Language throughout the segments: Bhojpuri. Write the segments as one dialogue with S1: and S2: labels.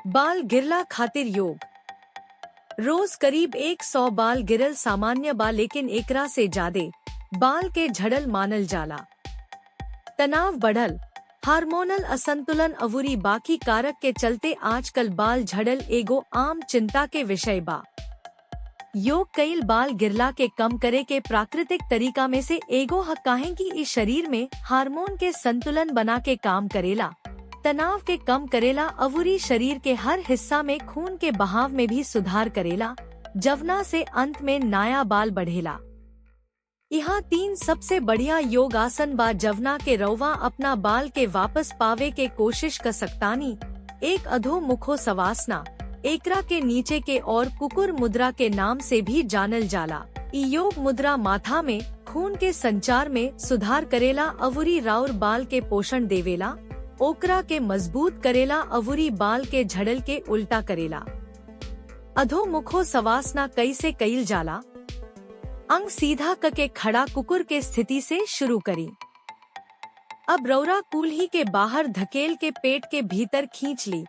S1: बाल गिरला खातिर योग। रोज करीब 100 बाल गिरल सामान्य बा, लेकिन एकरा से ज्यादा बाल के झड़ल मानल जाला। तनाव बढ़ल, हार्मोनल असंतुलन अवूरी बाकी कारक के चलते आजकल बाल झड़ल एगो आम चिंता के विषय बा। योग कईल बाल गिरला के कम करे के प्राकृतिक तरीका में से एगो ह, काहे कि इस शरीर में हार्मोन के संतुलन बना के काम करेला, तनाव के कम करेला, अवूरी शरीर के हर हिस्सा में खून के बहाव में भी सुधार करेला, जवना से अंत में नया बाल बढ़ेला। यहाँ 3 सबसे बढ़िया योग आसन बा जवना के रउवा अपना बाल के वापस पावे के कोशिश कर सकतानी। एक अधो मुखो सवासना, एकरा के नीचे के और कुकुर मुद्रा के नाम से भी जानल जाला। इ योग मुद्रा माथा में खून के संचार में सुधार करेला, अवूरी राउर बाल के पोषण देवेला, ओकरा के मजबूत करेला, अवूरी बाल के झड़ल के उल्टा करेला। अधो मुखो सवासना कैसे कईल जाला? अंग सीधा करके खड़ा कुकुर के स्थिति से शुरू करी। अब रौरा कूल्ही के बाहर धकेल के पेट के भीतर खींच ली,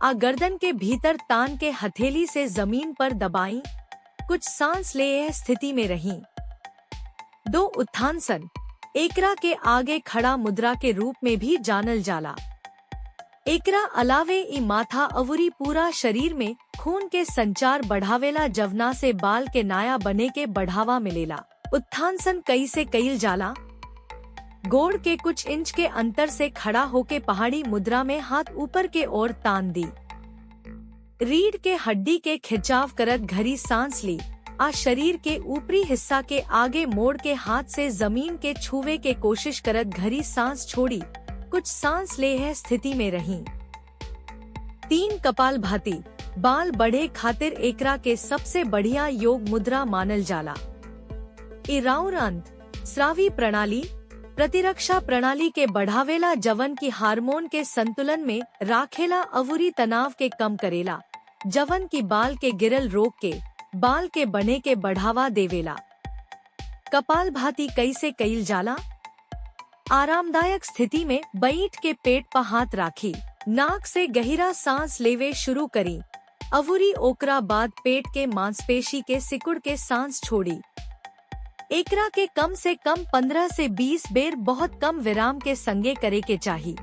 S1: आ गर्दन के भीतर तान के हथेली से जमीन पर दबाई। कुछ सांस ले यह स्थिति में रही। 2 उत्थानसन, एकरा के आगे खड़ा मुद्रा के रूप में भी जानल जाला। एकरा अलावे इ माथा अवूरी पूरा शरीर में खून के संचार बढ़ावेला, जवना से बाल के नया बने के बढ़ावा मिलेला। उत्थानसन कैसे कईल जाला? गोड़ के कुछ इंच के अंतर से खड़ा होके पहाड़ी मुद्रा में हाथ ऊपर के ओर तान दी। रीढ़ के हड्डी के खिंचाव करत घड़ी सांस ली, आ शरीर के ऊपरी हिस्सा के आगे मोड़ के हाथ से जमीन के छुवे के कोशिश करत घड़ी सांस छोड़ी। कुछ सांस ले है स्थिति में रही। 3 कपालभाति, बाल बढ़े खातिर एकरा के सबसे बढ़िया योग मुद्रा मानल जाला। इराउर अंत स्रावी प्रणाली, प्रतिरक्षा प्रणाली के बढ़ावेला, जवन की हार्मोन के संतुलन में राखेला, अवूरी तनाव के कम करेला, जवन की बाल के गिरल रोक के बाल के बने के बढ़ावा देवेला। कपालभाति कैसे कईल जाला? आरामदायक स्थिति में बैठ के पेट पर हाथ राखी, नाक से गहरा सांस लेवे शुरू करी, अवूरी ओकरा बाद पेट के मांसपेशी के सिकुड़ के सांस छोड़ी। एकरा के कम से कम 15 से 20 बेर बहुत कम विराम के संगे करे के चाहिए।